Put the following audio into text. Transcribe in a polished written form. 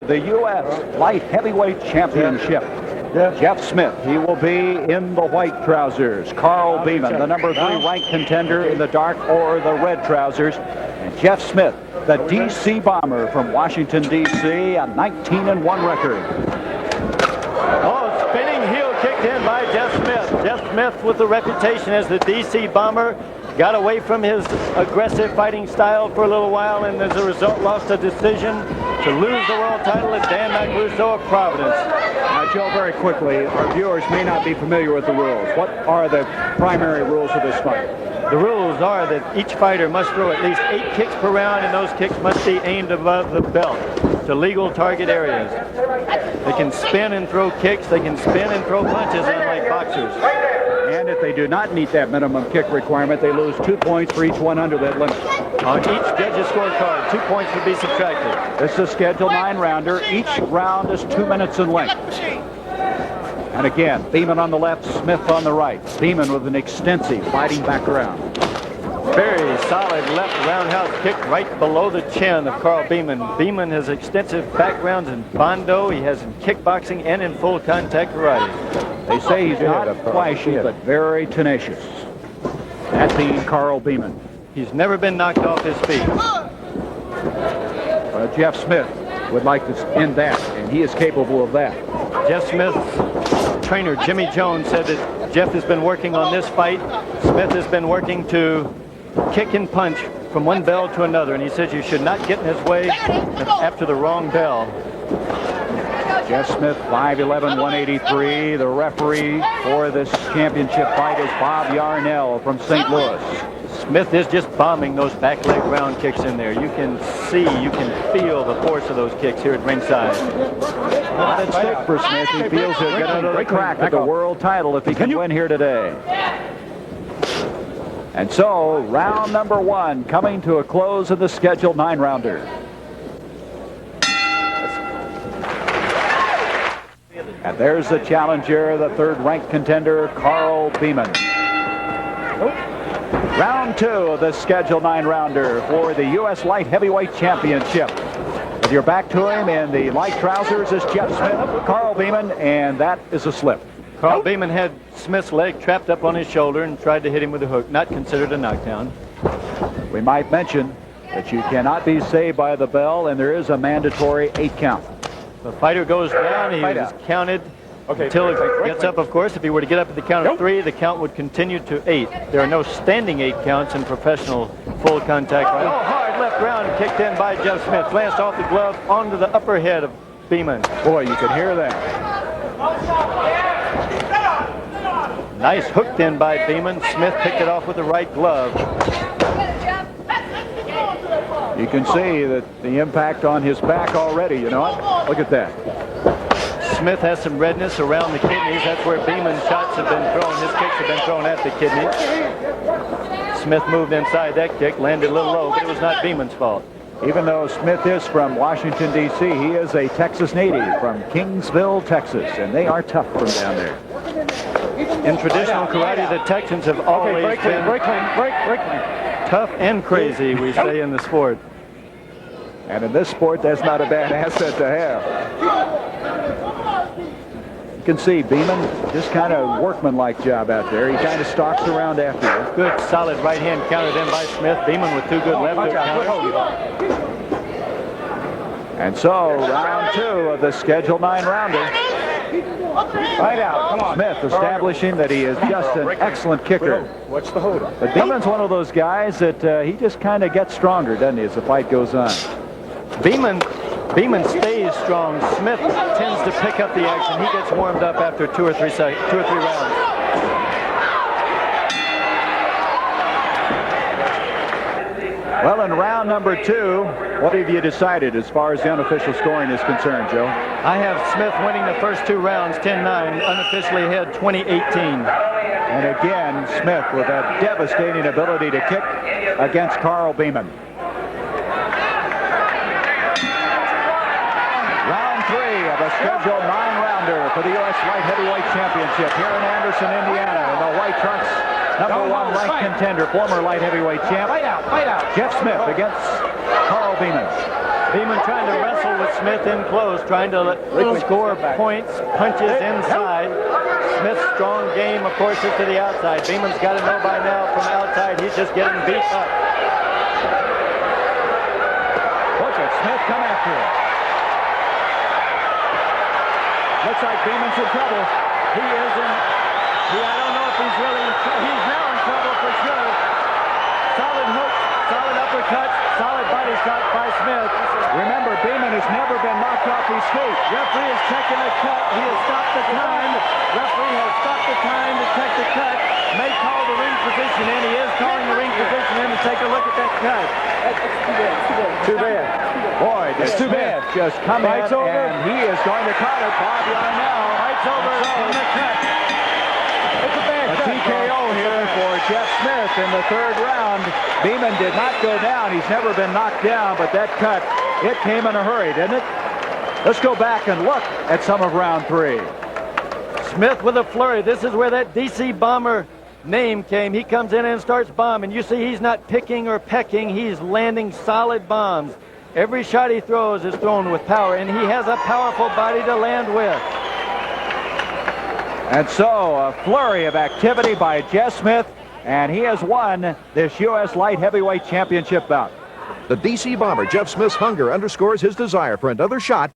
The U.S. Light Heavyweight Championship. Jeff Smith, he will be in the white trousers. Carl Beamon, the number 3 ranked contender, in the dark or the red trousers. And Jeff Smith, the D.C. Bomber from Washington, D.C., a 19-1 record. Oh, spinning heel kicked in by Jeff Smith. Jeff Smith with the reputation as the D.C. Bomber. Got away from his aggressive fighting style for a little while, and as a result lost a decision to lose the world title at Dan Macaluso of Providence. Now, Joe, very quickly, our viewers may not be familiar with the rules. What are the primary rules of this fight? The rules are that each fighter must throw at least 8 kicks per round, and those kicks must be aimed above the belt to legal target areas. They can spin and throw kicks. They can spin and throw punches, unlike boxers. And if they do not meet that minimum kick requirement, they lose 2 points for each one under that limit. On each judge's scorecard, 2 points would be subtracted. This is a Schedule 9-rounder. Each round is 2 minutes in length. And again, Beamon on the left, Smith on the right. Beamon with an extensive fighting background. Very solid left roundhouse kick right below the chin of Carl Beamon. Beamon has extensive backgrounds in Bondo. He has in kickboxing and in full contact karate. They say he's not flashy, but very tenacious. That being Carl Beamon. He's never been knocked off his feet. Jeff Smith would like to end that, and he is capable of that. Jeff Smith's trainer, Jimmy Jones, said that Jeff has been working on this fight. Smith has been working to kick and punch from one bell to another, and he says you should not get in his way after the wrong bell. Jeff Smith, 5'11", 183. The referee for this championship fight is Bob Yarnell from St. Louis. Smith is just bombing those back leg round kicks in there. You can see, you can feel the force of those kicks here at ringside. Not at stake for Smith. He feels he'll get another crack at the world title if he can win here today. And so, round number 1 coming to a close in the scheduled 9-rounder. And there's the challenger, the 3rd-ranked contender, Carl Beamon. Round 2 of the scheduled 9-rounder for the U.S. Light Heavyweight Championship. With your back to him in the light trousers is Jeff Smith, Carl Beamon, and that is a slip. Carl Beamon had Smith's leg trapped up on his shoulder and tried to hit him with a hook. Not considered a knockdown. We might mention that you cannot be saved by the bell, and there is a mandatory 8 count. The fighter goes down. He is counted until he gets up, of course. If he were to get up at the count of 3, the count would continue to 8. There are no standing 8 counts in professional full contact fighting. Oh, hard left round kicked in by Jeff Smith. Glanced off the glove onto the upper head of Beamon. Boy, you could hear that. Nice hooked in by Beamon. Smith picked it off with the right glove. You can see that the impact on his back already, you know it? Look at that. Smith has some redness around the kidneys. That's where Beamon's shots have been thrown. His kicks have been thrown at the kidneys. Smith moved inside that kick, landed a little low, but it was not Beamon's fault. Even though Smith is from Washington, D.C., he is a Texas native from Kingsville, Texas, and they are tough from down there. In traditional karate, the Texans have always been tough and crazy, we say in the sport. And in this sport, that's not a bad asset to have. You can see Beamon, just kind of workmanlike job out there. He kind of stalks around after you. Good, solid right hand counted in by Smith. Beamon with 2 good left hook counters. And so, round 2 of the scheduled 9-rounder. Right out, come on. Smith establishing that he is just an excellent kicker. What's the hold up? But Beamon's one of those guys that he just kind of gets stronger, doesn't he, as the fight goes on. Beamon stays strong. Smith tends to pick up the action. He gets warmed up after 2 or 3 rounds. Well, in round number 2, what have you decided as far as the unofficial scoring is concerned, Joe? I have Smith winning the first 2 rounds, 10-9, unofficially ahead 20-18. And again, Smith with a devastating ability to kick against Carl Beamon. Round 3 of a scheduled 9-rounder for the U.S. Light Heavyweight Championship here in Anderson, Indiana. In the white trunks, number 1 ranked contender, former light heavyweight champ, Jeff Smith against Carl Beamon. Beamon trying to wrestle with Smith in close, trying to score points, punches inside. Smith's strong game, of course, is to the outside. Beamon's got to know by now from outside he's just getting beat up. Look at Smith come after it. Looks like Beamon's in trouble. He is in. I don't know if he's really in trouble. He's now in trouble for sure. Solid hook, solid uppercut, solid body shot by Smith. Remember, Beamon has never been knocked off his feet. Referee is checking the cut. He has stopped the time. Referee has stopped the time to check the cut. May call the ring position in. He is calling the ring position in to take a look at that cut. Too bad. Boy, It's too bad. Just come in, Fight's over. and he is going to call it. Bob Yarnell. Fight's over on the cut. It's a bad A cut. TKO here for Jeff Smith in the third round. Beamon did not go down. He's never been knocked down, but that cut, it came in a hurry, didn't it? Let's go back and look at some of round 3. Smith with a flurry. This is where that DC Bomber name came. He comes in and starts bombing. You see he's not picking or pecking. He's landing solid bombs. Every shot he throws is thrown with power, and he has a powerful body to land with. And so a flurry of activity by Jeff Smith, and he has won this U.S. Light Heavyweight Championship bout. The DC Bomber, Jeff Smith's hunger underscores his desire for another shot